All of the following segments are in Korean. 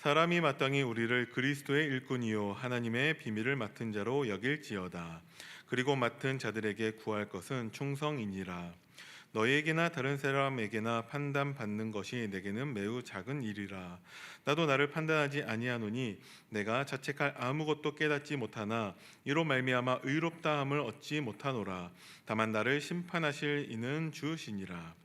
사람이 마땅히 우리를 그리스도의 일꾼이요 하나님의 비밀을 맡은 자로 여길지어다. 그리고 맡은 자들에게 구할 것은 충성이니라. 너희에게나 다른 사람에게나 판단받는 것이 내게는 매우 작은 일이라. 나도 나를 판단하지 아니하노니 내가 자책할 아무것도 깨닫지 못하나 이로 말미암아 의롭다함을 얻지 못하노라. 다만 나를 심판하실 이는 주시니라.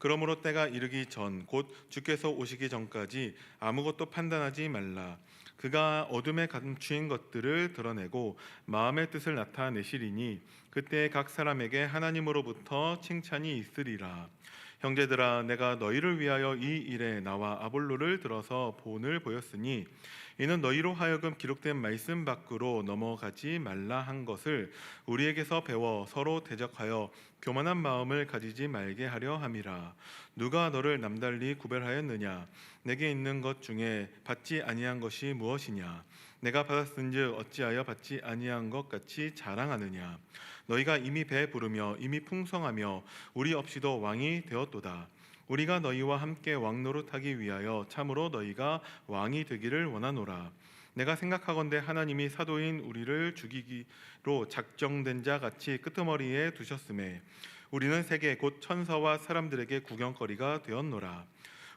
그러므로 때가 이르기 전 곧 주께서 오시기 전까지 아무것도 판단하지 말라. 그가 어둠에 감추인 것들을 드러내고 마음의 뜻을 나타내시리니 그때 각 사람에게 하나님으로부터 칭찬이 있으리라. 형제들아, 내가 너희를 위하여 이 일에 나와 아볼로를 들어서 본을 보였으니 이는 너희로 하여금 기록된 말씀 밖으로 넘어가지 말라 한 것을 우리에게서 배워 서로 대적하여 교만한 마음을 가지지 말게 하려 함이라. 누가 너를 남달리 구별하였느냐? 내게 있는 것 중에 받지 아니한 것이 무엇이냐? 내가 받았은즉 어찌하여 받지 아니한 것 같이 자랑하느냐? 너희가 이미 배부르며 이미 풍성하며 우리 없이도 왕이 되었도다. 우리가 너희와 함께 왕노릇하기 위하여 참으로 너희가 왕이 되기를 원하노라. 내가 생각하건대 하나님이 사도인 우리를 죽이기로 작정된 자 같이 끄트머리에 두셨음에 우리는 세계 곧 천사와 사람들에게 구경거리가 되었노라.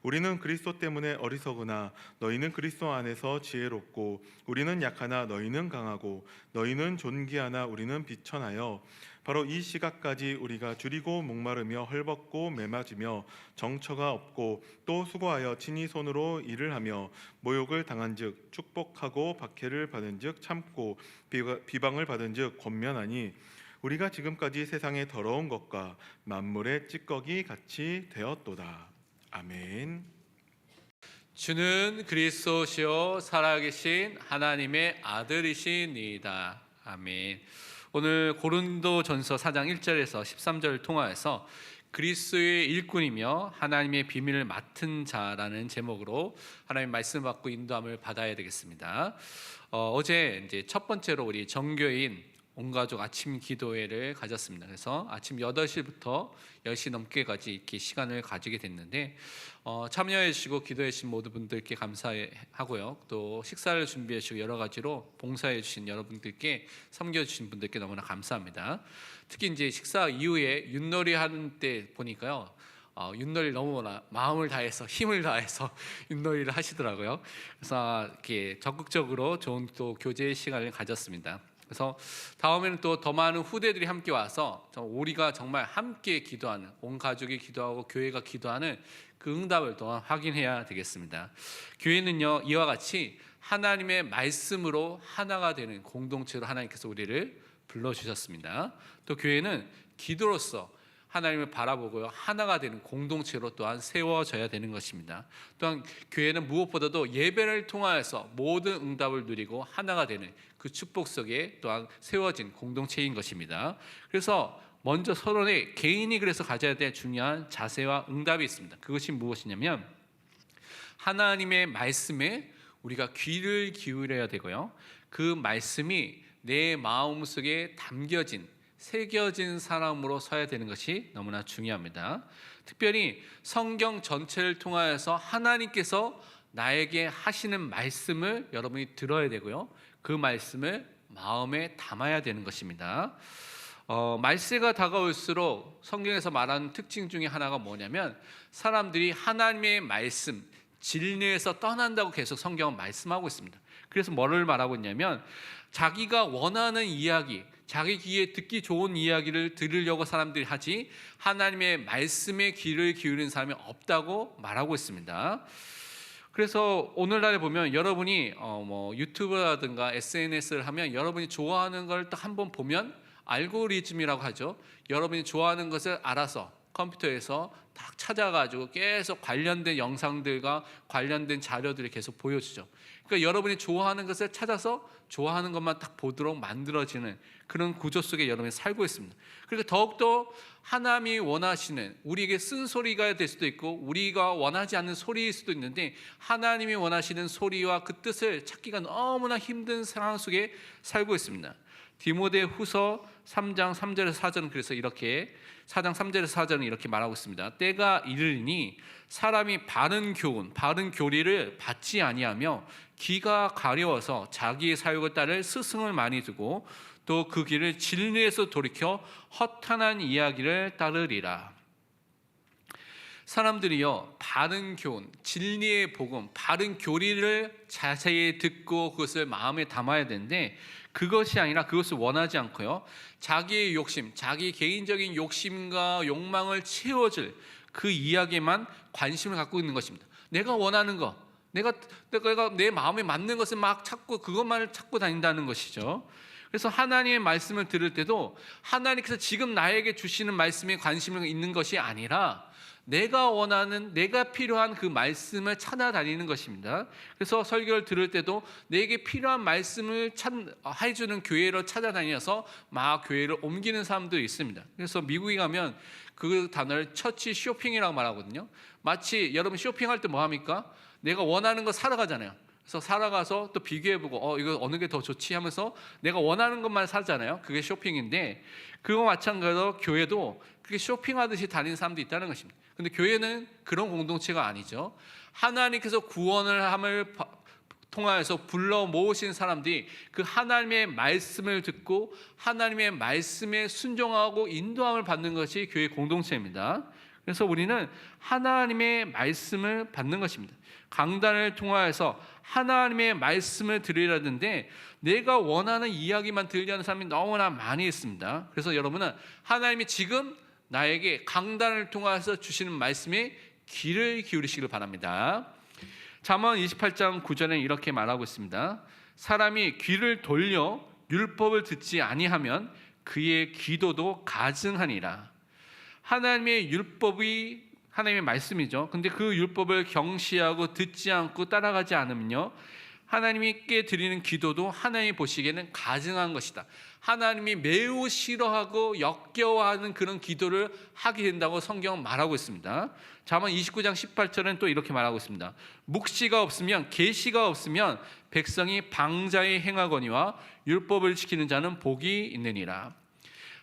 우리는 그리스도 때문에 어리석으나 너희는 그리스도 안에서 지혜롭고 우리는 약하나 너희는 강하고 너희는 존귀하나 우리는 비천하여 바로 이 시각까지 우리가 줄이고 목마르며 헐벗고 매맞으며 정처가 없고 또 수고하여 친히 손으로 일을 하며 모욕을 당한즉 축복하고 박해를 받은즉 참고 비방을 받은즉 권면하니 우리가 지금까지 세상의 더러운 것과 만물의 찌꺼기 같이 되었도다. 아멘. 주는 그리스도시요 살아계신 하나님의 아들이시니이다. 아멘. 오늘 고린도전서 4장 1절에서 13절을 통하여서 그리스도의 일꾼이며 하나님의 비밀을 맡은 자라는 제목으로 하나님 말씀 받고 인도함을 받아야 되겠습니다. 어제 이제 첫 번째로 우리 정교인 온 가족 아침 기도회를 가졌습니다. 그래서 아침 8시부터 10시 넘게까지 이렇게 시간을 가지게 됐는데 참여해 주시고 기도해 주신 모든 분들께 감사하고요. 또 식사를 준비해 주시고 여러 가지로 봉사해 주신 여러분들께 섬겨 주신 분들께 너무나 감사합니다. 특히 이제 식사 이후에 윷놀이 하는 때 보니까요. 윷놀이 너무나 마음을 다해서 힘을 다해서 윷놀이를 하시더라고요. 그래서 이렇게 적극적으로 좋은 또 교제의 시간을 가졌습니다. 그래서 다음에는 또 더 많은 후대들이 함께 와서 우리가 정말 함께 기도하는 온 가족이 기도하고 교회가 기도하는 그 응답을 또한 확인해야 되겠습니다. 교회는요 이와 같이 하나님의 말씀으로 하나가 되는 공동체로 하나님께서 우리를 불러주셨습니다. 또 교회는 기도로서 하나님을 바라보고요 하나가 되는 공동체로 또한 세워져야 되는 것입니다. 또한 교회는 무엇보다도 예배를 통하여서 모든 응답을 누리고 하나가 되는 그 축복 속에 또한 세워진 공동체인 것입니다. 그래서 먼저 서로의 개인이 그래서 가져야 될 중요한 자세와 응답이 있습니다. 그것이 무엇이냐면 하나님의 말씀에 우리가 귀를 기울여야 되고요 그 말씀이 내 마음속에 담겨진 새겨진 사람으로 서야 되는 것이 너무나 중요합니다. 특별히 성경 전체를 통하여서 하나님께서 나에게 하시는 말씀을 여러분이 들어야 되고요 그 말씀을 마음에 담아야 되는 것입니다. 말세가 다가올수록 성경에서 말하는 특징 중에 하나가 뭐냐면 사람들이 하나님의 말씀 진리에서 떠난다고 계속 성경은 말씀하고 있습니다. 그래서 뭐를 말하고 있냐면 자기가 원하는 이야기, 자기 귀에 듣기 좋은 이야기를 들으려고 사람들이 하지 하나님의 말씀에 귀를 기울이는 사람이 없다고 말하고 있습니다. 그래서 오늘날에 보면 여러분이 유튜브라든가 SNS를 하면 여러분이 좋아하는 걸 딱 한번 보면 알고리즘이라고 하죠. 여러분이 좋아하는 것을 알아서 컴퓨터에서 딱 찾아가지고 계속 관련된 영상들과 관련된 자료들을 계속 보여주죠. 그러니까 여러분이 좋아하는 것을 찾아서 좋아하는 것만 딱 보도록 만들어지는 그런 구조 속에 여러분이 살고 있습니다. 그러니까 더욱더 하나님이 원하시는 우리에게 쓴소리가 될 수도 있고 우리가 원하지 않는 소리일 수도 있는데 하나님이 원하시는 소리와 그 뜻을 찾기가 너무나 힘든 상황 속에 살고 있습니다. 디모데후서 3장 3절에서 4절은 그래서 이렇게 4장 3절에서 4절은 이렇게 말하고 있습니다. 때가 이르리니 사람이 바른 교훈, 바른 교리를 받지 아니하며 귀가 가려워서 자기의 사욕을 따를 스승을 많이 두고 또 그 길을 진리에서 돌이켜 허탄한 이야기를 따르리라. 사람들이요, 바른 교훈, 진리의 복음, 바른 교리를 자세히 듣고 그것을 마음에 담아야 되는데 그것이 아니라 그것을 원하지 않고요, 자기의 욕심, 자기 개인적인 욕심과 욕망을 채워줄 그 이야기에만 관심을 갖고 있는 것입니다. 내가 원하는 거, 내가 내 마음에 맞는 것을 막 찾고 그것만을 찾고 다닌다는 것이죠. 그래서 하나님의 말씀을 들을 때도 하나님께서 지금 나에게 주시는 말씀에 관심이 있는 것이 아니라 내가 원하는, 내가 필요한 그 말씀을 찾아다니는 것입니다. 그래서 설교를 들을 때도 내게 필요한 말씀을 해주는 교회로 찾아다녀서 막 교회를 옮기는 사람도 있습니다. 그래서 미국에 가면 그 단어를 처치 쇼핑이라고 말하거든요. 마치 여러분 쇼핑할 때 뭐 합니까? 내가 원하는 거 사러 가잖아요. 그래서 살아가서 또 비교해보고 이거 어느 게 더 좋지 하면서 내가 원하는 것만 사잖아요. 그게 쇼핑인데 그거 마찬가지로 교회도 그게 쇼핑하듯이 다니는 사람도 있다는 것입니다. 근데 교회는 그런 공동체가 아니죠. 하나님께서 구원을 함을 통하여서 불러 모으신 사람들이 그 하나님의 말씀을 듣고 하나님의 말씀에 순종하고 인도함을 받는 것이 교회 공동체입니다. 그래서 우리는 하나님의 말씀을 받는 것입니다. 강단을 통하여서 하나님의 말씀을 들으려는데 내가 원하는 이야기만 들으려는 사람이 너무나 많이 있습니다. 그래서 여러분은 하나님이 지금 나에게 강단을 통해서 주시는 말씀에 귀를 기울이시길 바랍니다. 잠언 28장 9절에 이렇게 말하고 있습니다. 사람이 귀를 돌려 율법을 듣지 아니하면 그의 기도도 가증하니라. 하나님의 율법이 하나님의 말씀이죠. 근데 그 율법을 경시하고 듣지 않고 따라가지 않으면요, 하나님께 드리는 기도도 하나님이 보시기에는 가증한 것이다. 하나님이 매우 싫어하고 역겨워하는 그런 기도를 하게 된다고 성경은 말하고 있습니다. 잠언 29장 18절은 또 이렇게 말하고 있습니다. 묵시가 없으면, 계시가 없으면 백성이 방자에 행하거니와 율법을 지키는 자는 복이 있느니라.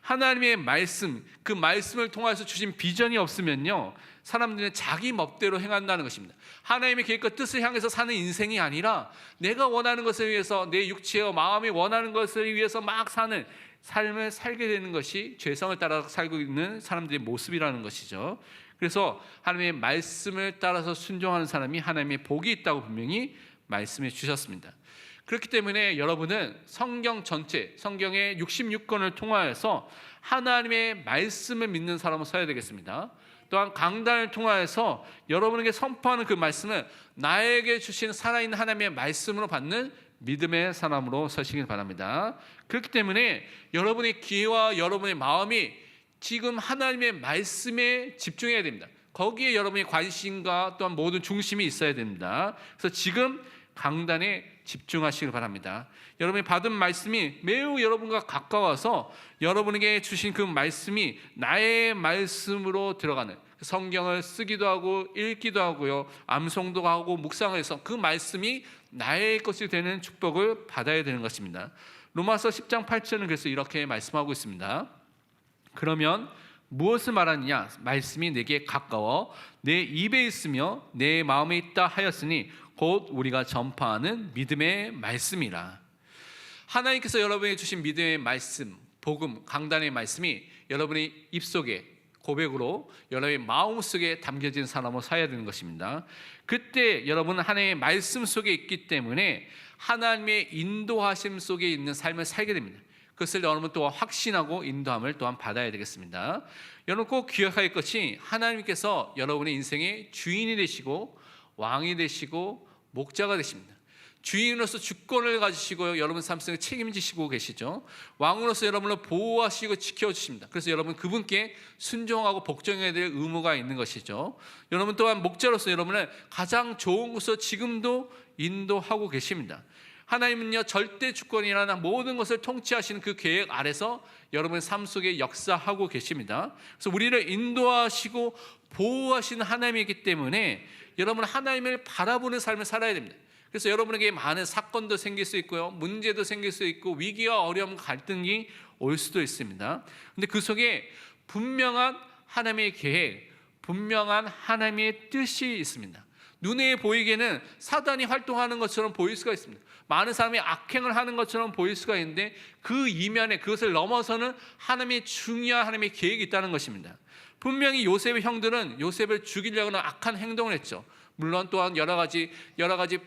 하나님의 말씀, 그 말씀을 통해서 주신 비전이 없으면요, 사람들은 자기 멋대로 행한다는 것입니다. 하나님의 계획과 뜻을 향해서 사는 인생이 아니라 내가 원하는 것을 위해서, 내 육체와 마음이 원하는 것을 위해서 막 사는 삶을 살게 되는 것이 죄성을 따라 살고 있는 사람들의 모습이라는 것이죠. 그래서 하나님의 말씀을 따라서 순종하는 사람이 하나님의 복이 있다고 분명히 말씀해 주셨습니다. 그렇기 때문에 여러분은 성경 전체, 성경의 66권을 통하여서 하나님의 말씀을 믿는 사람으로 서야 되겠습니다. 또한 강단을 통하여서 여러분에게 선포하는 그 말씀은 나에게 주신 살아있는 하나님의 말씀으로 받는 믿음의 사람으로 서시길 바랍니다. 그렇기 때문에 여러분의 귀와 여러분의 마음이 지금 하나님의 말씀에 집중해야 됩니다. 거기에 여러분의 관심과 또한 모든 중심이 있어야 됩니다. 그래서 지금 강단에 집중하시길 바랍니다. 여러분이 받은 말씀이 매우 여러분과 가까워서 여러분에게 주신 그 말씀이 나의 말씀으로 들어가는, 성경을 쓰기도 하고 읽기도 하고요, 암송도 하고 묵상을 해서 그 말씀이 나의 것이 되는 축복을 받아야 되는 것입니다. 로마서 10장 8절은 그래서 이렇게 말씀하고 있습니다. 그러면 무엇을 말하느냐? 말씀이 내게 가까워 내 입에 있으며 내 마음에 있다 하였으니 곧 우리가 전파하는 믿음의 말씀이라. 하나님께서 여러분에게 주신 믿음의 말씀, 복음, 강단의 말씀이 여러분의 입속에 고백으로 여러분의 마음속에 담겨진 사람으로 서야 되는 것입니다. 그때 여러분은 하나님의 말씀 속에 있기 때문에 하나님의 인도하심 속에 있는 삶을 살게 됩니다. 그것을 여러분 또 확신하고 인도함을 또한 받아야 되겠습니다. 여러분 꼭 기억할 것이 하나님께서 여러분의 인생의 주인이 되시고 왕이 되시고 목자가 되십니다. 주인으로서 주권을 가지시고요, 여러분 삶 속에 책임지시고 계시죠. 왕으로서 여러분을 보호하시고 지켜주십니다. 그래서 여러분 그분께 순종하고 복종해야 될 의무가 있는 것이죠. 여러분 또한 목자로서 여러분을 가장 좋은 곳으로 지금도 인도하고 계십니다. 하나님은요, 절대 주권이라는 모든 것을 통치하시는 그 계획 아래서 여러분의 삶 속에 역사하고 계십니다. 그래서 우리를 인도하시고 보호하시는 하나님이기 때문에 여러분 하나님을 바라보는 삶을 살아야 됩니다. 그래서 여러분에게 많은 사건도 생길 수 있고요, 문제도 생길 수 있고, 위기와 어려움, 갈등이 올 수도 있습니다. 근데 그 속에 분명한 하나님의 계획, 분명한 하나님의 뜻이 있습니다. 눈에 보이기에는 사단이 활동하는 것처럼 보일 수가 있습니다. 많은 사람이 악행을 하는 것처럼 보일 수가 있는데 그 이면에 그것을 넘어서는 하나님의 중요한 하나님의 계획이 있다는 것입니다. 분명히 요셉의 형들은 요셉을 죽이려고 하는 악한 행동을 했죠. 물론 또한 여러 가지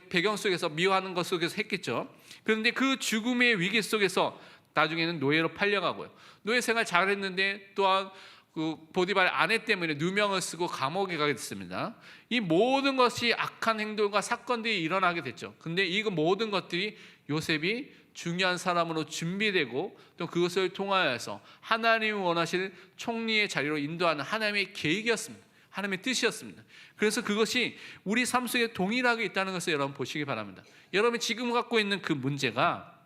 배경 속에서 미워하는 것 속에서 했겠죠. 그런데 그 죽음의 위기 속에서 나중에는 노예로 팔려가고요. 노예 생활 잘했는데 또한 그 보디발 아내 때문에 누명을 쓰고 감옥에 가게 됐습니다. 이 모든 것이 악한 행동과 사건들이 일어나게 됐죠. 근데 이 모든 것들이 요셉이 중요한 사람으로 준비되고 또 그것을 통하여서 하나님이 원하시는 총리의 자리로 인도하는 하나님의 계획이었습니다. 하나님의 뜻이었습니다. 그래서 그것이 우리 삶 속에 동일하게 있다는 것을 여러분 보시기 바랍니다. 여러분이 지금 갖고 있는 그 문제가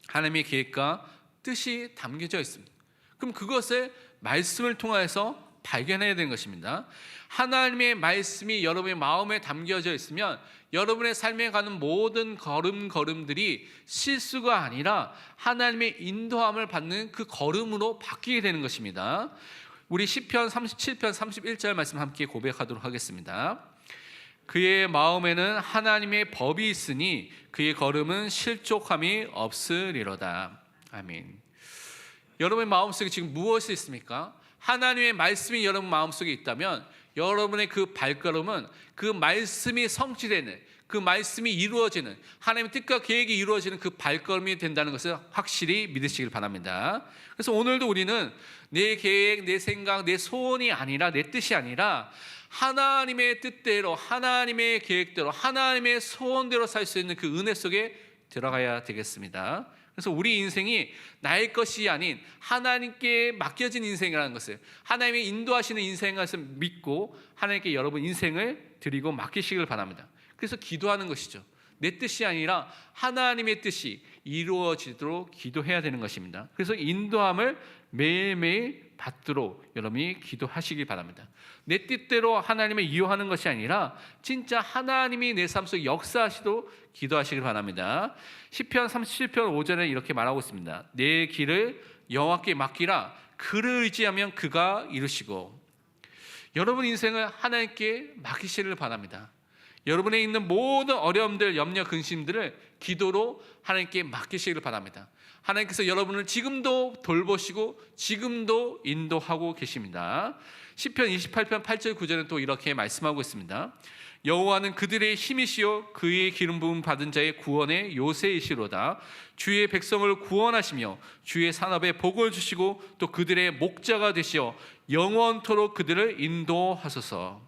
하나님의 계획과 뜻이 담겨져 있습니다. 그럼 그것을 말씀을 통해서 발견해야 되는 것입니다. 하나님의 말씀이 여러분의 마음에 담겨져 있으면 여러분의 삶에 가는 모든 걸음들이 실수가 아니라 하나님의 인도함을 받는 그 걸음으로 바뀌게 되는 것입니다. 우리 시편 37편 31절 말씀 함께 고백하도록 하겠습니다. 그의 마음에는 하나님의 법이 있으니 그의 걸음은 실족함이 없으리로다. 아멘. 여러분의 마음속에 지금 무엇이 있습니까? 하나님의 말씀이 여러분 마음속에 있다면 여러분의 그 발걸음은 그 말씀이 성취되는, 그 말씀이 이루어지는, 하나님의 뜻과 계획이 이루어지는 그 발걸음이 된다는 것을 확실히 믿으시길 바랍니다. 그래서 오늘도 우리는 내 계획, 내 생각, 내 소원이 아니라, 내 뜻이 아니라 하나님의 뜻대로, 하나님의 계획대로, 하나님의 소원대로 살 수 있는 그 은혜 속에 들어가야 되겠습니다. 그래서 우리 인생이 나의 것이 아닌 하나님께 맡겨진 인생이라는 것을, 하나님이 인도하시는 인생인 것을 믿고 하나님께 여러분 인생을 드리고 맡기시길 바랍니다. 그래서 기도하는 것이죠. 내 뜻이 아니라 하나님의 뜻이 이루어지도록 기도해야 되는 것입니다. 그래서 인도함을 매일매일 받도록 여러분이 기도하시기 바랍니다. 내 뜻대로 하나님을 이용하는 것이 아니라 진짜 하나님이 내 삶 속에 역사하시도록 기도하시길 바랍니다. 시편 37편 5절에 이렇게 말하고 있습니다. 내 길을 여호와께 맡기라. 그를 의지하면 그가 이루시고. 여러분 인생을 하나님께 맡기시기를 바랍니다. 여러분에 있는 모든 어려움들, 염려, 근심들을 기도로 하나님께 맡기시기를 바랍니다. 하나님께서 여러분을 지금도 돌보시고 지금도 인도하고 계십니다. 시편 28편 8절 9절은 또 이렇게 말씀하고 있습니다. 여호와는 그들의 힘이시요 그의 기름 부음 받은 자의 구원의 요새이시로다. 주의 백성을 구원하시며 주의 산업에 복을 주시고 또 그들의 목자가 되시어 영원토록 그들을 인도하소서.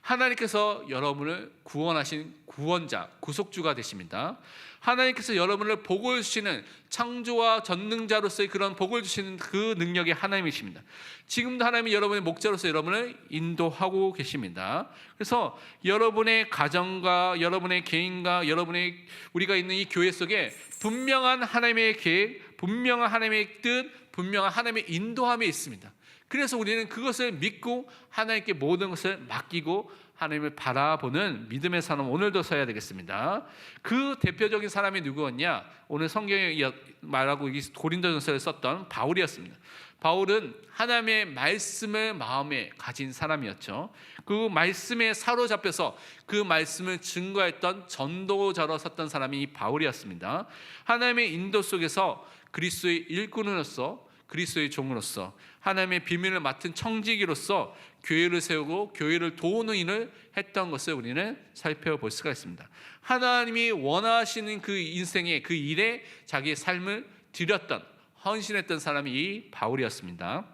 하나님께서 여러분을 구원하신 구원자, 구속주가 되십니다. 하나님께서 여러분을 복을 주시는 창조와 전능자로서의 그런 복을 주시는 그 능력의 하나님이십니다. 지금도 하나님이 여러분의 목자로서 여러분을 인도하고 계십니다. 그래서 여러분의 가정과 여러분의 개인과 여러분의 우리가 있는 이 교회 속에 분명한 하나님의 계획, 분명한 하나님의 뜻, 분명한 하나님의 인도함이 있습니다. 그래서 우리는 그것을 믿고 하나님께 모든 것을 맡기고 하나님을 바라보는 믿음의 사람 오늘도 서야 되겠습니다. 그 대표적인 사람이 누구였냐? 오늘 성경에 말하고 고린도전서를 썼던 바울이었습니다. 바울은 하나님의 말씀을 마음에 가진 사람이었죠. 그 말씀에 사로잡혀서 그 말씀을 증거했던 전도자로 섰던 사람이 이 바울이었습니다. 하나님의 인도 속에서 그리스도의 일꾼으로서, 그리스도의 종으로서, 하나님의 비밀을 맡은 청지기로서 교회를 세우고 교회를 도우는 일을 했던 것을 우리는 살펴볼 수가 있습니다. 하나님이 원하시는 그 인생의 그 일에 자기의 삶을 드렸던, 헌신했던 사람이 이 바울이었습니다.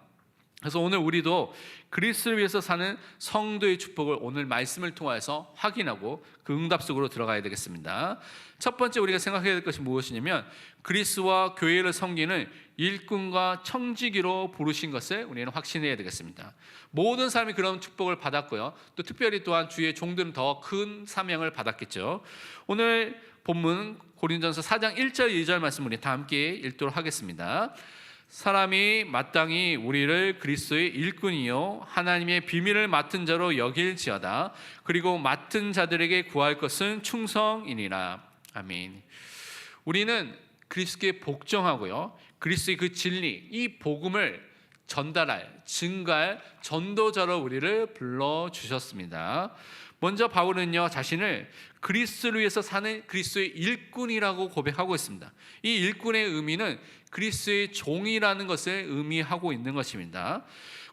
그래서 오늘 우리도 그리스도를 위해서 사는 성도의 축복을 오늘 말씀을 통해서 확인하고 그 응답 속으로 들어가야 되겠습니다. 첫 번째 우리가 생각해야 될 것이 무엇이냐면 그리스도와 교회를 섬기는 일꾼과 청지기로 부르신 것을 우리는 확신해야 되겠습니다. 모든 사람이 그런 축복을 받았고요. 또 특별히 또한 주의 종들은 더 큰 사명을 받았겠죠. 오늘 본문 고린도전서 4장 1절 2절 말씀 우리 다 함께 읽도록 하겠습니다. 사람이 마땅히 우리를 그리스도의 일꾼이요 하나님의 비밀을 맡은 자로 여길지어다. 그리고 맡은 자들에게 구할 것은 충성이니라. 아멘. 우리는 그리스도께 복종하고요, 그리스도의 그 진리, 이 복음을 전달할, 증가할 전도자로 우리를 불러주셨습니다. 먼저 바울은요, 자신을 그리스도를 위해서 사는 그리스도의 일꾼이라고 고백하고 있습니다. 이 일꾼의 의미는 그리스도의 종이라는 것을 의미하고 있는 것입니다.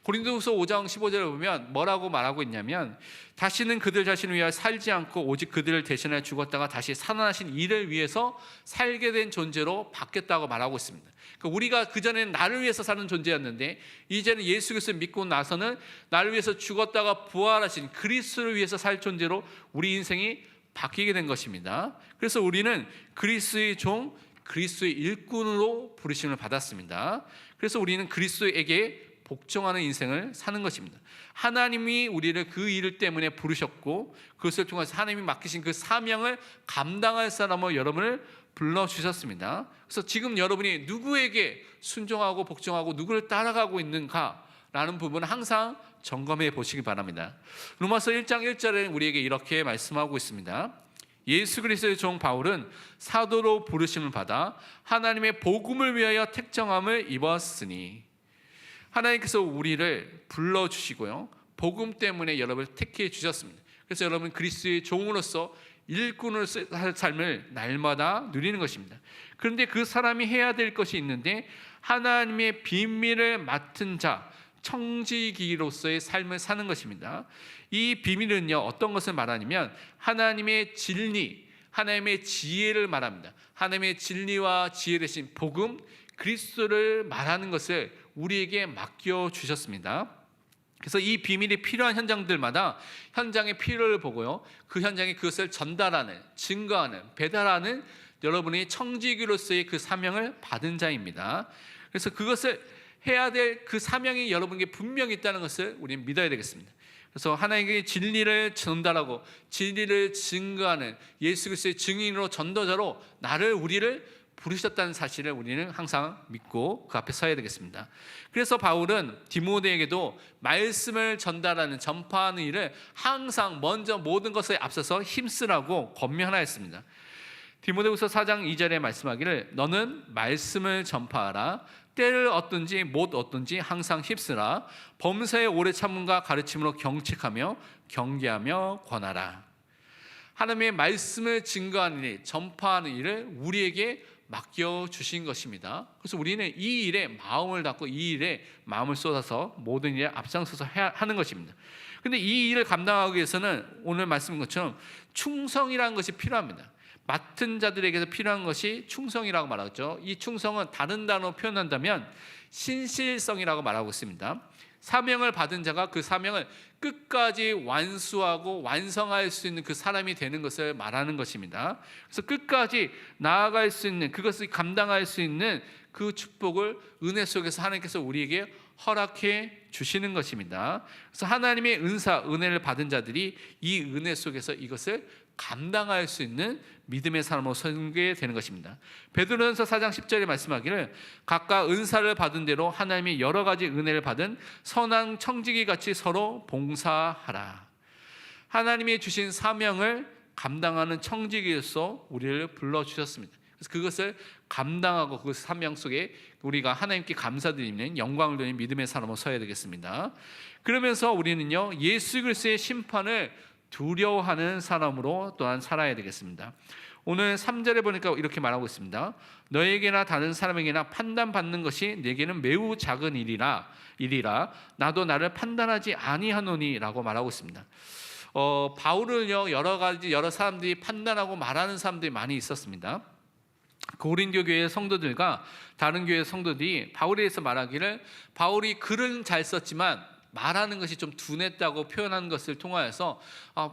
고린도후서 5장 15절을 보면 뭐라고 말하고 있냐면, 다시는 그들 자신을 위하여 살지 않고 오직 그들을 대신하여 죽었다가 다시 살아나신 이를 위해서 살게 된 존재로 바뀌었다고 말하고 있습니다. 그러니까 우리가 그전에는 나를 위해서 사는 존재였는데 이제는 예수 그리스도를 믿고 나서는 나를 위해서 죽었다가 부활하신 그리스도를 위해서 살 존재로 우리 인생이 바뀌게 된 것입니다. 그래서 우리는 그리스도의 종, 그리스도의 일꾼으로 부르심을 받았습니다. 그래서 우리는 그리스도에게 복종하는 인생을 사는 것입니다. 하나님이 우리를 그 일 때문에 부르셨고 그것을 통해서 하나님이 맡기신 그 사명을 감당할 사람으로 여러분을 불러주셨습니다. 그래서 지금 여러분이 누구에게 순종하고 복종하고 누구를 따라가고 있는가라는 부분을 항상 점검해 보시기 바랍니다. 로마서 1장 1절에 우리에게 이렇게 말씀하고 있습니다. 예수 그리스도의 종 바울은 사도로 부르심을 받아 하나님의 복음을 위하여 택정함을 입었으니, 하나님께서 우리를 불러주시고요, 복음 때문에 여러분을 택해 주셨습니다. 그래서 여러분 그리스도의 종으로서 일꾼으로 살 삶을 날마다 누리는 것입니다. 그런데 그 사람이 해야 될 것이 있는데, 하나님의 비밀을 맡은 자, 청지기로서의 삶을 사는 것입니다. 이 비밀은요, 어떤 것을 말하냐면 하나님의 진리, 하나님의 지혜를 말합니다. 하나님의 진리와 지혜 되신 복음, 그리스도를 말하는 것을 우리에게 맡겨주셨습니다. 그래서 이 비밀이 필요한 현장들마다 현장의 필요를 보고요, 그 현장에 그것을 전달하는, 증거하는, 배달하는 여러분이 청지기로서의 그 사명을 받은 자입니다. 그래서 그것을 해야 될 그 사명이 여러분에게 분명히 있다는 것을 우리는 믿어야 되겠습니다. 그래서 하나님께 진리를 전달하고 진리를 증거하는 예수 그리스도의 증인으로, 전도자로 우리를 부르셨다는 사실을 우리는 항상 믿고 그 앞에 서야 되겠습니다. 그래서 바울은 디모데에게도 말씀을 전달하는, 전파하는 일을 항상 먼저 모든 것에 앞서서 힘쓰라고 권면하였습니다. 디모데후서 4장 2절에 말씀하기를, 너는 말씀을 전파하라. 때를 얻든지 못 얻든지 항상 힘쓰라. 범사에 오래 참음과 가르침으로 경책하며 경계하며 권하라. 하나님의 말씀을 증거하는 일, 전파하는 일을 우리에게 맡겨주신 것입니다. 그래서 우리는 이 일에 마음을 닫고 이 일에 마음을 쏟아서 모든 일에 앞장서서 하는 것입니다. 그런데 이 일을 감당하기 위해서는 오늘 말씀인 것처럼 충성이라는 것이 필요합니다. 맡은 자들에게서 필요한 것이 충성이라고 말하죠. 이 충성은 다른 단어로 표현한다면 신실성이라고 말하고 있습니다. 사명을 받은 자가 그 사명을 끝까지 완수하고 완성할 수 있는 그 사람이 되는 것을 말하는 것입니다. 그래서 끝까지 나아갈 수 있는, 그것을 감당할 수 있는 그 축복을 은혜 속에서 하나님께서 우리에게 허락해 주시는 것입니다. 그래서 하나님의 은사, 은혜를 받은 자들이 이 은혜 속에서 이것을 감당할 수 있는 믿음의 사람으로 서게 되는 것입니다. 베드로전서 4장 10절에 말씀하기를, 각각 은사를 받은 대로 하나님의 여러 가지 은혜를 받은 선한 청지기 같이 서로 봉사하라. 하나님이 주신 사명을 감당하는 청지기로서 우리를 불러주셨습니다. 그래서 그것을 감당하고 그 사명 속에 우리가 하나님께 감사드리는, 영광을 드리는 믿음의 사람으로 서야 되겠습니다. 그러면서 우리는요, 예수 그리스도의 심판을 두려워하는 사람으로 또한 살아야 되겠습니다. 오늘 3절에 보니까 이렇게 말하고 있습니다. 너에게나 다른 사람에게나 판단받는 것이 내게는 매우 작은 일이라 나도 나를 판단하지 아니하노니 라고 말하고 있습니다. 바울을요, 여러 사람들이 판단하고 말하는 사람들이 많이 있었습니다. 고린도 교회의 성도들과 다른 교회의 성도들이 바울에 대해서 말하기를, 바울이 글은 잘 썼지만 말하는 것이 좀 둔했다고 표현하는 것을 통하여서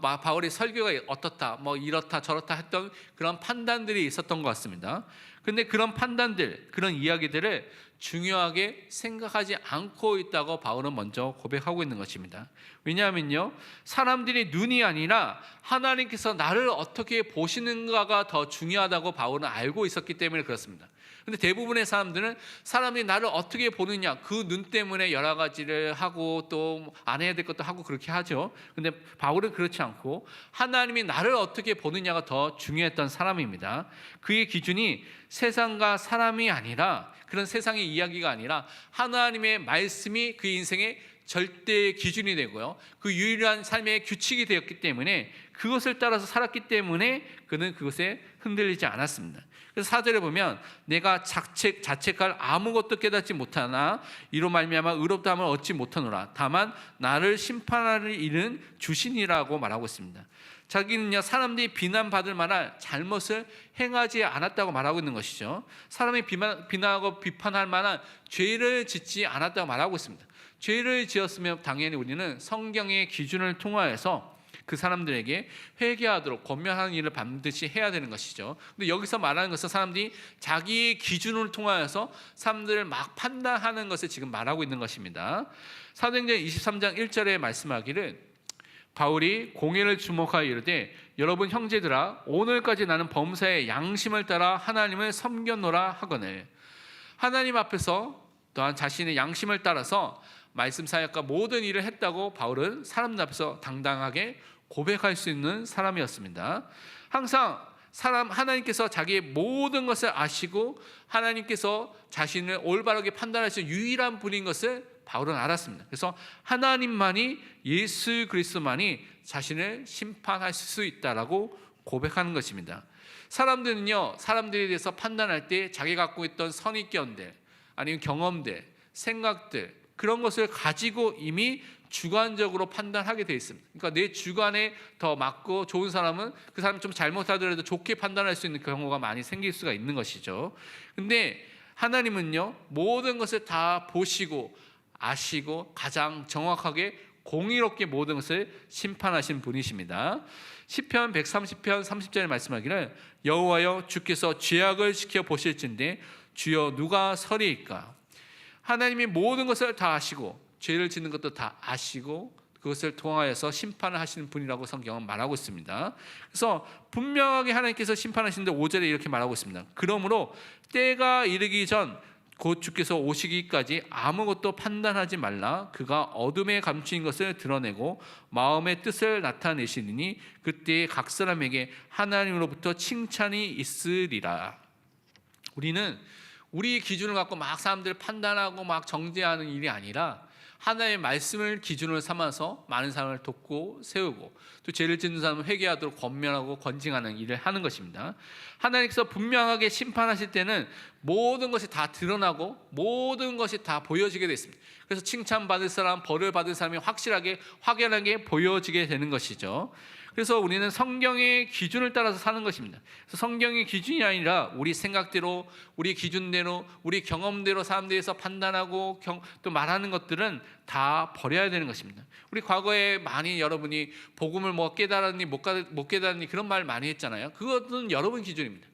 바울의 설교가 어떻다, 뭐 이렇다 저렇다 했던 그런 판단들이 있었던 것 같습니다. 그런데 그런 판단들, 그런 이야기들을 중요하게 생각하지 않고 있다고 바울은 먼저 고백하고 있는 것입니다. 왜냐하면요, 사람들이 눈이 아니라 하나님께서 나를 어떻게 보시는가가 더 중요하다고 바울은 알고 있었기 때문에 그렇습니다. 근데 대부분의 사람들은 사람이 나를 어떻게 보느냐, 그 눈 때문에 여러 가지를 하고 또 안 해야 될 것도 하고 그렇게 하죠. 근데 바울은 그렇지 않고 하나님이 나를 어떻게 보느냐가 더 중요했던 사람입니다. 그의 기준이 세상과 사람이 아니라, 그런 세상의 이야기가 아니라 하나님의 말씀이 그 인생의 절대 기준이 되고요, 그 유일한 삶의 규칙이 되었기 때문에, 그것을 따라서 살았기 때문에 그는 그것에 흔들리지 않았습니다. 그래서 4절에 보면 내가 자책할 아무것도 깨닫지 못하나 이로 말미암아 의롭다함을 얻지 못하노라. 다만 나를 심판할 일은 주시니라고 말하고 있습니다. 자기는요, 사람들이 비난받을 만한 잘못을 행하지 않았다고 말하고 있는 것이죠. 사람이 비난하고 비판할 만한 죄를 짓지 않았다고 말하고 있습니다. 죄를 지었으면 당연히 우리는 성경의 기준을 통하여서 그 사람들에게 회개하도록 권면하는 일을 반드시 해야 되는 것이죠. 근데 여기서 말하는 것은 사람들이 자기의 기준을 통하여서 사람들을 막 판단하는 것을 지금 말하고 있는 것입니다. 사도행전 23장 1절에 말씀하기를, 바울이 공회를 주목하여 이르되 여러분 형제들아, 오늘까지 나는 범사의 양심을 따라 하나님을 섬겼노라 하거늘. 하나님 앞에서 또한 자신의 양심을 따라서 말씀 사역과 모든 일을 했다고 바울은 사람들 앞에서 당당하게 고백할 수 있는 사람이었습니다. 항상 하나님께서 자기의 모든 것을 아시고 하나님께서 자신을 올바르게 판단할 수 있는 유일한 분인 것을 바울은 알았습니다. 그래서 하나님만이, 예수 그리스도만이 자신을 심판할 수 있다라고 고백하는 것입니다. 사람들은요, 사람들에 대해서 판단할 때 자기가 갖고 있던 선입견들, 아니면 경험들, 생각들, 그런 것을 가지고 이미 주관적으로 판단하게 되어 있습니다. 그러니까 내 주관에 더 맞고 좋은 사람은 그 사람이 좀 잘못하더라도 좋게 판단할 수 있는 경우가 많이 생길 수가 있는 것이죠. 근데 하나님은요, 모든 것을 다 보시고 아시고 가장 정확하게 공의롭게 모든 것을 심판하신 분이십니다. 시편 130편 30절에 말씀하기를, 여호와여 주께서 죄악을 지켜 보실진데 주여 누가 서리이까. 하나님이 모든 것을 다 아시고 죄를 짓는 것도 다 아시고 그것을 통하여서 심판을 하시는 분이라고 성경은 말하고 있습니다. 그래서 분명하게 하나님께서 심판하시는데 5절에 이렇게 말하고 있습니다. 그러므로 때가 이르기 전 곧 주께서 오시기까지 아무것도 판단하지 말라. 그가 어둠에 감추인 것을 드러내고 마음의 뜻을 나타내시니 그때 각 사람에게 하나님으로부터 칭찬이 있으리라. 우리는 우리 기준을 갖고 막 사람들을 판단하고 막 정죄하는 일이 아니라 하나님의 말씀을 기준으로 삼아서 많은 사람을 돕고 세우고, 또 죄를 짓는 사람을 회개하도록 권면하고 권징하는 일을 하는 것입니다. 하나님께서 분명하게 심판하실 때는 모든 것이 다 드러나고 모든 것이 다 보여지게 됐습니다. 그래서 칭찬받을 사람, 벌을 받을 사람이 확실하게 확연하게 보여지게 되는 것이죠. 그래서 우리는 성경의 기준을 따라서 사는 것입니다. 그래서 성경의 기준이 아니라 우리 생각대로, 우리 기준대로, 우리 경험대로 사람들에서 판단하고 또 말하는 것들은 다 버려야 되는 것입니다. 우리 과거에 많이 여러분이 복음을 뭐 깨달았니 못 깨달았니 그런 말 많이 했잖아요. 그것은 여러분 기준입니다.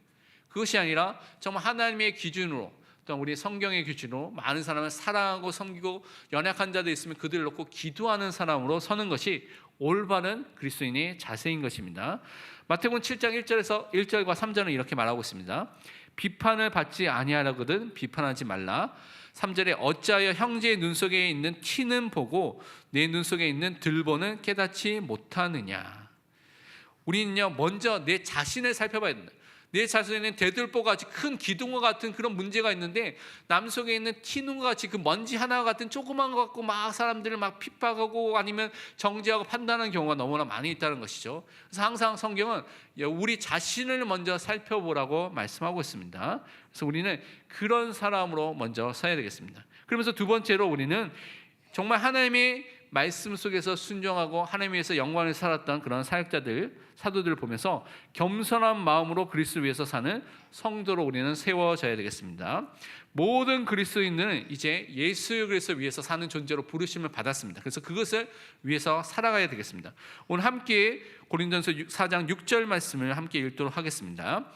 그것이 아니라 정말 하나님의 기준으로, 또 우리 성경의 기준으로 많은 사람을 사랑하고 섬기고 연약한 자들 있으면 그들을 놓고 기도하는 사람으로 서는 것이 올바른 그리스도인의 자세인 것입니다. 마태복음 7장 1절과 3절은 이렇게 말하고 있습니다. 비판을 받지 아니하려거든 비판하지 말라. 3절에 어찌하여 형제의 눈 속에 있는 티는 보고 내 눈 속에 있는 들보는 깨닫지 못하느냐. 우리는요, 먼저 내 자신을 살펴봐야 된다. 내 자신에는 대들보같이 큰 기둥과 같은 그런 문제가 있는데 남 속에 있는 티눈과 같이 그 먼지 하나 같은 조그만 거 갖고 막 사람들을 막 핍박하고 아니면 정죄하고 판단하는 경우가 너무나 많이 있다는 것이죠. 그래서 항상 성경은 우리 자신을 먼저 살펴보라고 말씀하고 있습니다. 그래서 우리는 그런 사람으로 먼저 서야 되겠습니다. 그러면서 두 번째로 우리는 정말 하나님의 말씀 속에서 순종하고 하나님 위해서 영광을 살았던 그런 사역자들, 사도들을 보면서 겸손한 마음으로 그리스도를 위해서 사는 성도로 우리는 세워져야 되겠습니다. 모든 그리스도인들은 이제 예수 그리스도 위해서 사는 존재로 부르심을 받았습니다. 그래서 그것을 위해서 살아가야 되겠습니다. 오늘 함께 고린도전서 4장 6절 말씀을 함께 읽도록 하겠습니다.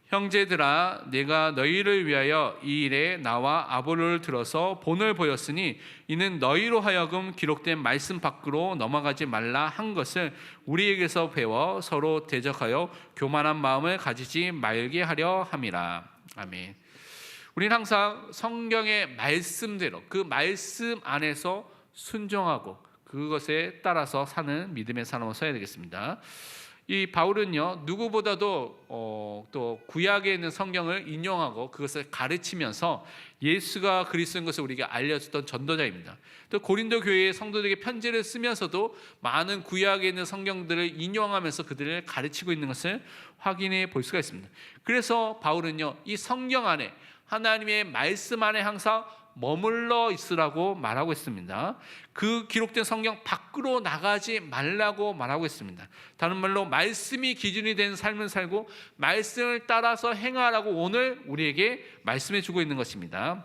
형제들아, 내가 너희를 위하여 이 일에 나와 아볼로를 들어서 본을 보였으니 이는 너희로 하여금 기록된 말씀 밖으로 넘어가지 말라 한 것을 우리에게서 배워 서로 대적하여 교만한 마음을 가지지 말게 하려 함이라. 아멘. 우리는 항상 성경의 말씀대로 그 말씀 안에서 순종하고 그것에 따라서 사는 믿음의 사람으로 서야 되겠습니다. 이 바울은요, 누구보다도 또 구약에 있는 성경을 인용하고 그것을 가르치면서 예수가 그리스도인 것을 우리에게 알려줬던 전도자입니다. 또 고린도 교회의 성도들에게 편지를 쓰면서도 많은 구약에 있는 성경들을 인용하면서 그들을 가르치고 있는 것을 확인해 볼 수가 있습니다. 그래서 바울은요, 이 성경 안에 하나님의 말씀 안에 항상 머물러 있으라고 말하고 있습니다. 그 기록된 성경 밖으로 나가지 말라고 말하고 있습니다. 다른 말로 말씀이 기준이 된 삶을 살고 말씀을 따라서 행하라고 오늘 우리에게 말씀해 주고 있는 것입니다.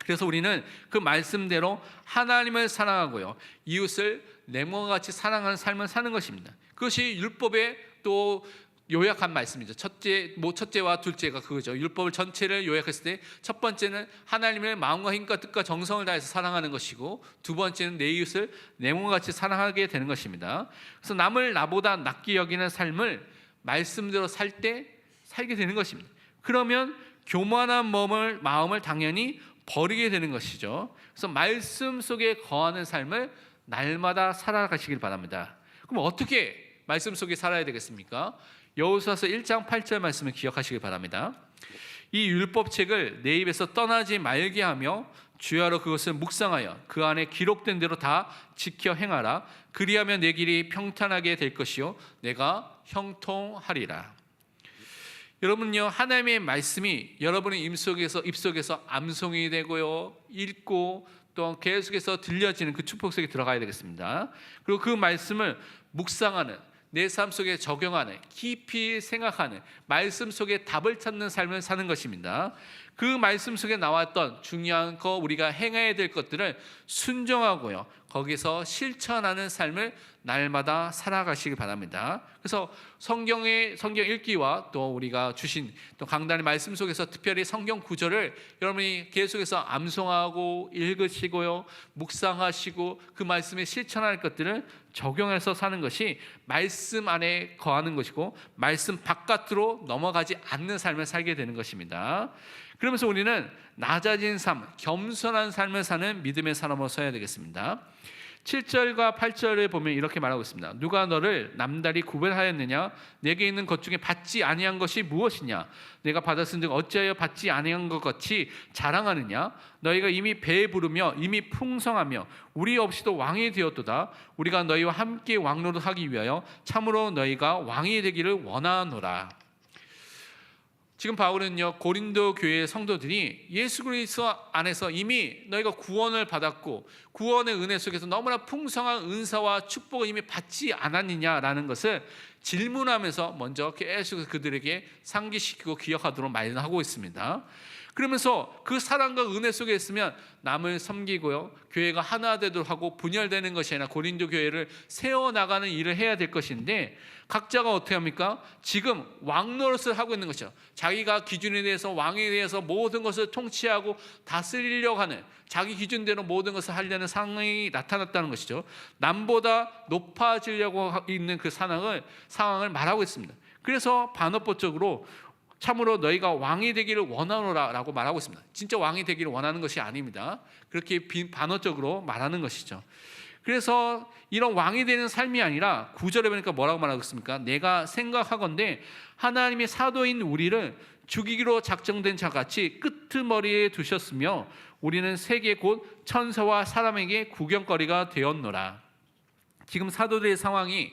그래서 우리는 그 말씀대로 하나님을 사랑하고요, 이웃을 내 몸과 같이 사랑하는 삶을 사는 것입니다. 그것이 율법의 또 요약한 말씀이죠. 첫째와 둘째가 그거죠. 율법을 전체를 요약했을 때 첫 번째는 하나님을 마음과 힘과 뜻과 정성을 다해서 사랑하는 것이고, 두 번째는 내 이웃을 내 몸과 같이 사랑하게 되는 것입니다. 그래서 남을 나보다 낫게 여기는 삶을 말씀대로 살 때 살게 되는 것입니다. 그러면 교만한 마음을 당연히 버리게 되는 것이죠. 그래서 말씀 속에 거하는 삶을 날마다 살아가시길 바랍니다. 그럼 어떻게 말씀 속에 살아야 되겠습니까? 여호수아서 1장 8절 말씀을 기억하시길 바랍니다. 이 율법책을 내 입에서 떠나지 말게 하며 주야로 그것을 묵상하여 그 안에 기록된 대로 다 지켜 행하라. 그리하면 내 길이 평탄하게 될 것이요 내가 형통하리라. 여러분요, 하나님의 말씀이 여러분의 입속에서 암송이 되고요, 읽고 또 계속해서 들려지는 그 축복 속에 들어가야 되겠습니다. 그리고 그 말씀을 묵상하는, 내 삶 속에 적용하는, 깊이 생각하는, 말씀 속에 답을 찾는 삶을 사는 것입니다. 그 말씀 속에 나왔던 중요한 거, 우리가 행해야 될 것들을 순종하고요, 거기서 실천하는 삶을 날마다 살아가시길 바랍니다. 그래서 성경 읽기와 또 우리가 주신 또 강단의 말씀 속에서 특별히 성경 구절을 여러분이 계속해서 암송하고 읽으시고요, 묵상하시고 그 말씀에 실천할 것들을 적용해서 사는 것이 말씀 안에 거하는 것이고, 말씀 바깥으로 넘어가지 않는 삶을 살게 되는 것입니다. 그러면서 우리는 낮아진 삶, 겸손한 삶을 사는 믿음의 사람으로 서야 되겠습니다. 7절과 8절을 보면 이렇게 말하고 있습니다. 누가 너를 남달리 구별하였느냐? 내게 있는 것 중에 받지 아니한 것이 무엇이냐? 내가 받았은즉 어찌하여 받지 아니한 것 같이 자랑하느냐? 너희가 이미 배부르며 이미 풍성하며 우리 없이도 왕이 되었도다. 우리가 너희와 함께 왕노릇하기 위하여 참으로 너희가 왕이 되기를 원하노라. 지금 바울은요, 고린도 교회의 성도들이 예수 그리스도 안에서 이미 너희가 구원을 받았고 구원의 은혜 속에서 너무나 풍성한 은사와 축복을 이미 받지 않았느냐라는 것을 질문하면서 먼저 계속 그들에게 상기시키고 기억하도록 말하고 있습니다. 그러면서 그 사랑과 은혜 속에 있으면 남을 섬기고요, 교회가 하나 되도록 하고 분열되는 것이 아니라 고린도 교회를 세워나가는 일을 해야 될 것인데, 각자가 어떻게 합니까? 지금 왕노릇을 하고 있는 것이죠. 자기가 기준에 대해서, 왕에 대해서 모든 것을 통치하고 다스리려고 하는, 자기 기준대로 모든 것을 하려는 상황이 나타났다는 것이죠. 남보다 높아지려고 있는 그 상황을 말하고 있습니다. 그래서 반어법적으로 참으로 너희가 왕이 되기를 원하노라 라고 말하고 있습니다. 진짜 왕이 되기를 원하는 것이 아닙니다. 그렇게 반어적으로 말하는 것이죠. 그래서 이런 왕이 되는 삶이 아니라 9절에 보니까 뭐라고 말하고 있습니까? 내가 생각하건대 하나님이 사도인 우리를 죽이기로 작정된 자같이 끄트머리에 두셨으며 우리는 세계 곧 천사와 사람에게 구경거리가 되었노라. 지금 사도들의 상황이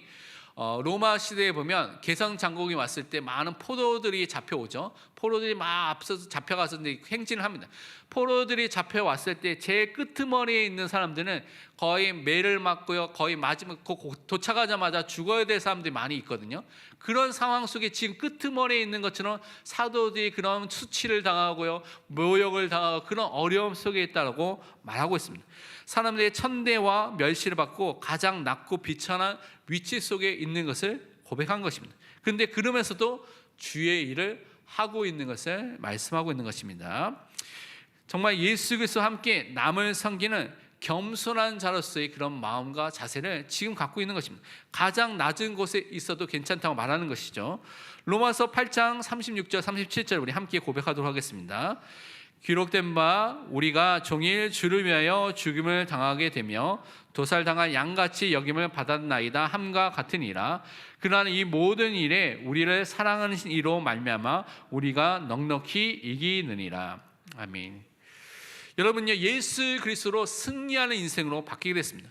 로마 시대에 보면 개성 장국이 왔을 때 많은 포로들이 잡혀오죠. 포로들이 막 앞서서 잡혀가서 행진을 합니다. 포로들이 잡혀왔을 때 제일 끄트머리에 있는 사람들은 거의 매를 맞고요, 거의 마지막 도착하자마자 죽어야 될 사람들이 많이 있거든요. 그런 상황 속에 지금 끄트머리에 있는 것처럼 사도들이 그런 수치를 당하고요, 모욕을 당하고 그런 어려움 속에 있다고 말하고 있습니다. 사람들의 천대와 멸시를 받고 가장 낮고 비천한 위치 속에 있는 것을 고백한 것입니다. 그런데 그러면서도 주의 일을 하고 있는 것을 말씀하고 있는 것입니다. 정말 예수 그리스도와 함께 남을 섬기는 겸손한 자로서의 그런 마음과 자세를 지금 갖고 있는 것입니다. 가장 낮은 곳에 있어도 괜찮다고 말하는 것이죠. 로마서 8장 36절 37절 우리 함께 고백하도록 하겠습니다. 기록된 바 우리가 종일 주를 위하여 죽임을 당하게 되며 도살당한 양같이 여김을 받았나이다 함과 같으니라. 그러나 이 모든 일에 우리를 사랑하는 이로 말미암아 우리가 넉넉히 이기느니라. 아멘. 여러분요, 예수 그리스도로 승리하는 인생으로 바뀌게 됐습니다.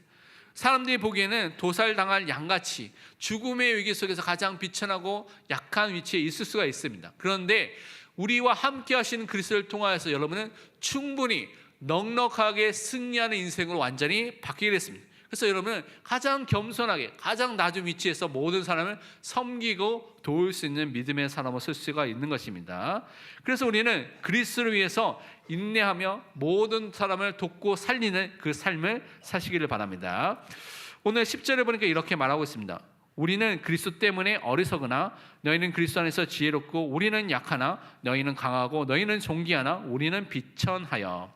사람들이 보기에는 도살당할 양같이 죽음의 위기 속에서 가장 비천하고 약한 위치에 있을 수가 있습니다. 그런데 우리와 함께 하시는 그리스도를 통하여서 여러분은 충분히 넉넉하게 승리하는 인생으로 완전히 바뀌게 됐습니다. 그래서 여러분은 가장 겸손하게 가장 낮은 위치에서 모든 사람을 섬기고 도울 수 있는 믿음의 사람으로 쓸 수가 있는 것입니다. 그래서 우리는 그리스도를 위해서 인내하며 모든 사람을 돕고 살리는 그 삶을 사시기를 바랍니다. 오늘 10절에 보니까 이렇게 말하고 있습니다. 우리는 그리스도 때문에 어리석으나 너희는 그리스도 안에서 지혜롭고 우리는 약하나 너희는 강하고 너희는 존귀하나 우리는 비천하여.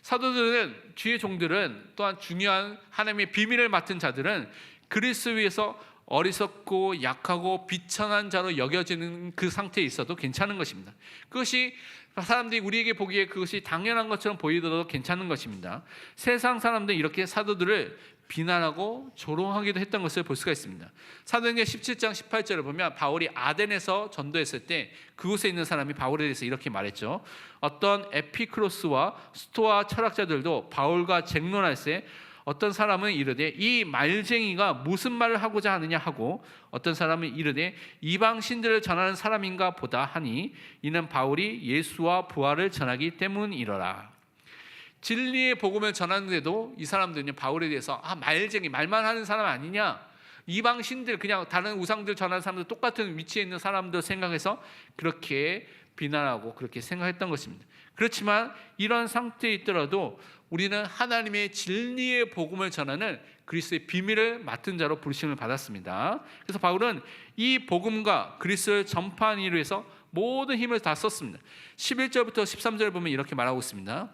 사도들은, 주의 종들은, 또한 중요한 하나님의 비밀을 맡은 자들은 그리스도 위해서 어리석고 약하고 비천한 자로 여겨지는 그 상태에 있어도 괜찮은 것입니다. 그것이 사람들이 우리에게 보기에 그것이 당연한 것처럼 보이더라도 괜찮은 것입니다. 세상 사람들은 이렇게 사도들을 비난하고 조롱하기도 했던 것을 볼 수가 있습니다. 사도행전 17장 18절을 보면 바울이 아덴에서 전도했을 때 그곳에 있는 사람이 바울에 대해서 이렇게 말했죠. 어떤 에피크로스와 스토아 철학자들도 바울과 쟁론할 때 어떤 사람은 이르되 이 말쟁이가 무슨 말을 하고자 하느냐 하고 어떤 사람은 이르되 이방 신들을 전하는 사람인가 보다 하니 이는 바울이 예수와 부활을 전하기 때문이러라. 진리의 복음을 전하는데도 이 사람들은 바울에 대해서 말쟁이, 말만 하는 사람 아니냐, 이방 신들, 그냥 다른 우상들 전하는 사람들 똑같은 위치에 있는 사람들 생각해서 그렇게 비난하고 그렇게 생각했던 것입니다. 그렇지만 이런 상태에 있더라도 우리는 하나님의 진리의 복음을 전하는 그리스도의 비밀을 맡은 자로 부르심을 받았습니다. 그래서 바울은 이 복음과 그리스도를 전파하는 일을 위해서 모든 힘을 다 썼습니다. 11절부터 13절을 보면 이렇게 말하고 있습니다.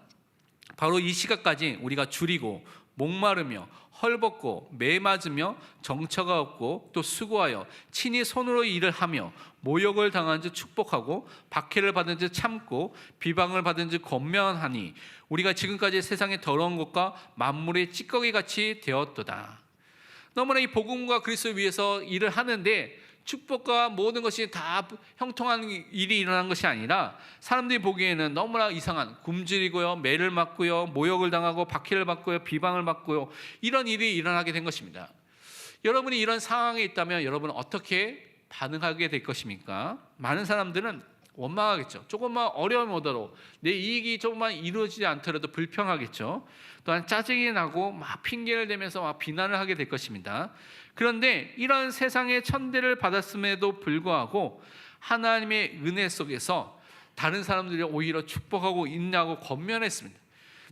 바로 이 시각까지 우리가 줄이고 목마르며 헐벗고 매맞으며 정처가 없고 또 수고하여 친히 손으로 일을 하며 모욕을 당한 즉 축복하고 박해를 받은 즉 참고 비방을 받은 즉 권면하니 우리가 지금까지 세상의 더러운 것과 만물의 찌꺼기같이 되었도다. 너무나 이 복음과 그리스도를 위해서 일을 하는데 축복과 모든 것이 다 형통한 일이 일어난 것이 아니라 사람들이 보기에는 너무나 이상한, 굶주리고요, 매를 맞고요, 모욕을 당하고 박해를 받고요, 비방을 받고요, 이런 일이 일어나게 된 것입니다. 여러분이 이런 상황에 있다면 여러분은 어떻게 반응하게 될 것입니까? 많은 사람들은 원망하겠죠. 조금만 어려움이 오더라도 내 이익이 조금만 이루어지지 않더라도 불평하겠죠. 또한 짜증이 나고 막 핑계를 대면서 막 비난을 하게 될 것입니다. 그런데 이런 세상의 천대를 받았음에도 불구하고 하나님의 은혜 속에서 다른 사람들이 오히려 축복하고 인내하고 권면했습니다.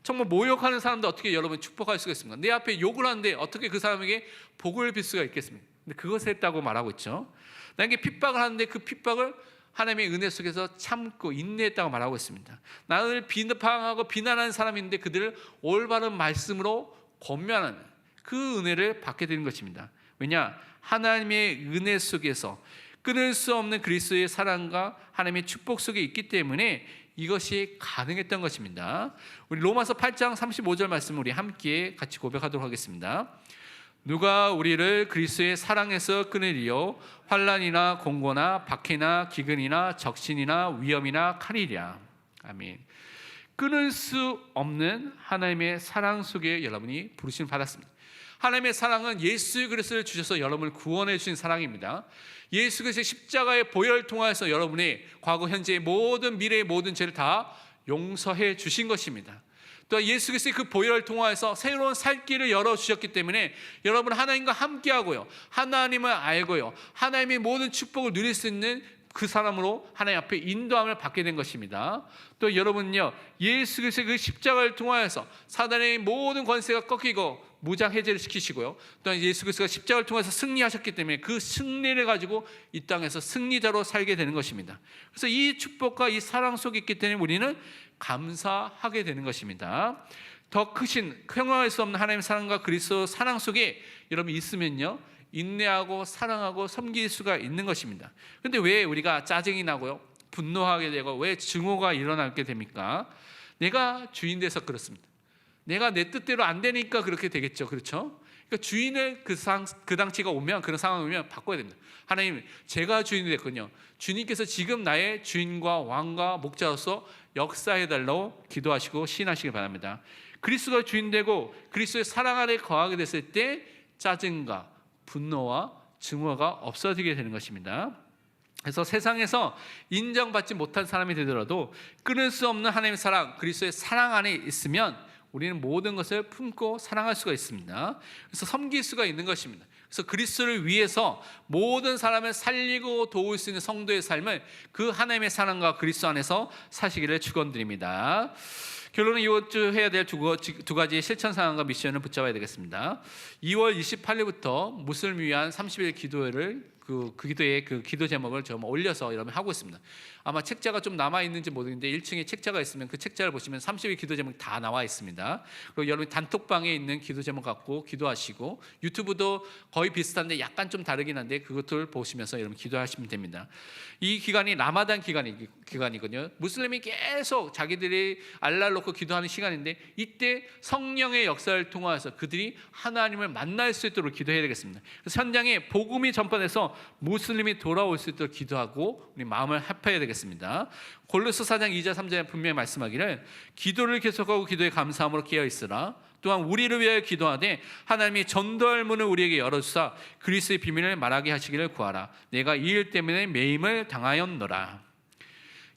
정말 모욕하는 사람도 어떻게 여러분 축복할 수가 있습니까? 내 앞에 욕을 하는데 어떻게 그 사람에게 복을 빌 수가 있겠습니까? 근데 그것을 했다고 말하고 있죠. 나에게 핍박을 하는데 그 핍박을 하나님의 은혜 속에서 참고 인내했다고 말하고 있습니다. 나를 비판하고 비난하는 사람인데 그들을 올바른 말씀으로 권면하는 그 은혜를 받게 되는 것입니다. 왜냐? 하나님의 은혜 속에서 끊을 수 없는 그리스도의 사랑과 하나님의 축복 속에 있기 때문에 이것이 가능했던 것입니다. 우리 로마서 8장 35절 말씀 우리 함께 같이 고백하도록 하겠습니다. 누가 우리를 그리스도의 사랑에서 끊으리요? 환난이나 공고나 박해나 기근이나 적신이나 위험이나 칼이랴. 아멘. 끊을 수 없는 하나님의 사랑 속에 여러분이 부르심을 받았습니다. 하나님의 사랑은 예수 그리스도를 주셔서 여러분을 구원해 주신 사랑입니다. 예수 그리스도의 십자가의 보혈을 통하여서 여러분의 과거, 현재의 모든 미래의 모든 죄를 다 용서해 주신 것입니다. 또 예수 그리스도의 그 보혈을 통하여서 새로운 살 길을 열어주셨기 때문에 여러분 하나님과 함께하고요, 하나님을 알고요, 하나님의 모든 축복을 누릴 수 있는 그 사람으로 하나님 앞에 인도함을 받게 된 것입니다. 또 여러분은요, 예수 그리스도의 그 십자가를 통하여서 사단의 모든 권세가 꺾이고 무장 해제를 시키시고요, 또 예수 그리스도가 십자가를 통해서 승리하셨기 때문에 그 승리를 가지고 이 땅에서 승리자로 살게 되는 것입니다. 그래서 이 축복과 이 사랑 속에 있기 때문에 우리는 감사하게 되는 것입니다. 더 크신 평화할 수 없는 하나님의 사랑과 그리스도 사랑 속에 여러분 있으면요, 인내하고 사랑하고 섬길 수가 있는 것입니다. 그런데 왜 우리가 짜증이 나고요, 분노하게 되고 왜 증오가 일어나게 됩니까? 내가 주인 돼서 그렇습니다. 내가 내 뜻대로 안 되니까 그렇게 되겠죠. 그렇죠? 그러니까 주인의 그 당치가 오면, 그런 상황이 오면 바꿔야 됩니다. 하나님, 제가 주인이 됐군요. 주님께서 지금 나의 주인과 왕과 목자로서 역사해달라고 기도하시고 시인하시길 바랍니다. 그리스도가 주인 되고 그리스도의 사랑 아래 거하게 됐을 때 짜증과 분노와 증오가 없어지게 되는 것입니다. 그래서 세상에서 인정받지 못한 사람이 되더라도 끊을 수 없는 하나님의 사랑, 그리스도의 사랑 안에 있으면 우리는 모든 것을 품고 사랑할 수가 있습니다. 그래서 섬길 수가 있는 것입니다. 그래서 그리스도를 위해서 모든 사람을 살리고 도울 수 있는 성도의 삶을 그 하나님의 사랑과 그리스도 안에서 사시기를 축원드립니다. 결론은 이번 주 해야 될 두 가지의 실천 상황과 미션을 붙잡아야 되겠습니다. 2월 28일부터 무슬림 위한 30일 기도회를 그 기도의 그 기도 제목을 좀 올려서 여러분 하고 있습니다. 아마 책자가 좀 남아 있는지 모르겠는데 1층에 책자가 있으면 그 책자를 보시면 30일 기도 제목이 다 나와 있습니다. 그리고 여러분 단톡방에 있는 기도 제목 갖고 기도하시고 유튜브도 거의 비슷한데 약간 좀 다르긴 한데 그것들 보시면서 여러분 기도하시면 됩니다. 이 기간이 라마단 기간이거든요. 무슬림이 계속 자기들이 알라를 놓고 기도하는 시간인데 이때 성령의 역사를 통하여서 그들이 하나님을 만날 수 있도록 기도해야 되겠습니다. 그래서 현장에 복음이 전파돼서 무슬림이 돌아올 수 있도록 기도하고 우리 마음을 합해야 되겠습니다. 골로새 4장 2절 3절에 분명히 말씀하기를 기도를 계속하고 기도에 감사함으로 깨어 있으라. 또한 우리를 위하여 기도하되 하나님이 전도할 문을 우리에게 열어주사 그리스도의 비밀을 말하게 하시기를 구하라. 내가 이 일 때문에 매임을 당하였노라.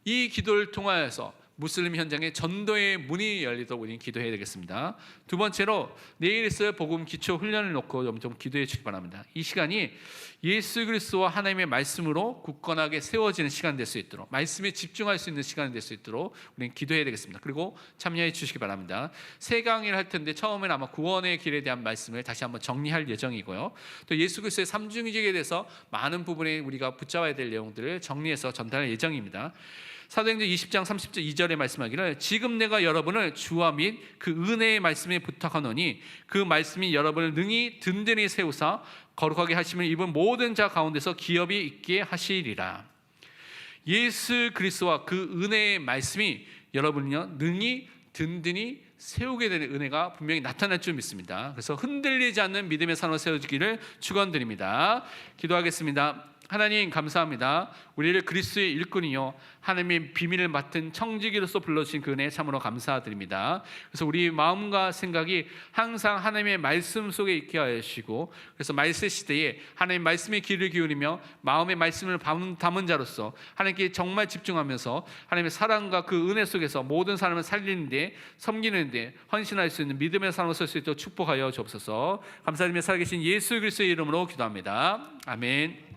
이 기도를 통하여서 무슬림 현장에 전도의 문이 열리도록 우리는 기도해야 되겠습니다. 두 번째로 내일 있을 복음 기초 훈련을 놓고 좀 기도해 주시기 바랍니다. 이 시간이 예수 그리스도와 하나님의 말씀으로 굳건하게 세워지는 시간 될 수 있도록, 말씀에 집중할 수 있는 시간이 될 수 있도록 우리는 기도해야 되겠습니다. 그리고 참여해 주시기 바랍니다. 세 강의를 할 텐데 처음에는 아마 구원의 길에 대한 말씀을 다시 한번 정리할 예정이고요. 또 예수 그리스도의 삼중직에 대해서 많은 부분에 우리가 붙잡아야 될 내용들을 정리해서 전달할 예정입니다. 사도행전 20장 30절 2절에 말씀하기를 지금 내가 여러분을 주와 및 그 은혜의 말씀에 부탁하노니 그 말씀이 여러분을 능히 든든히 세우사 거룩하게 하심을 입은 모든 자 가운데서 기업이 있게 하시리라. 예수 그리스도와 그 은혜의 말씀이 여러분을요 능히 든든히 세우게 되는 은혜가 분명히 나타날 줄 믿습니다. 그래서 흔들리지 않는 믿음의 산으로 세워지기를 축원드립니다. 기도하겠습니다. 하나님 감사합니다. 우리를 그리스도의 일꾼이요 하나님의 비밀을 맡은 청지기로서 불러주신 그 은혜에 참으로 감사드립니다. 그래서 우리 마음과 생각이 항상 하나님의 말씀 속에 있게 하여 주시고, 그래서 말세 시대에 하나님의 말씀에 귀를 기울이며 마음의 말씀을 담은 자로서 하나님께 정말 집중하면서 하나님의 사랑과 그 은혜 속에서 모든 사람을 살리는데 섬기는데 헌신할 수 있는 믿음의 사람으로 설 수 있도록 축복하여 주옵소서. 감사드리며 살아계신 예수 그리스도의 이름으로 기도합니다. 아멘.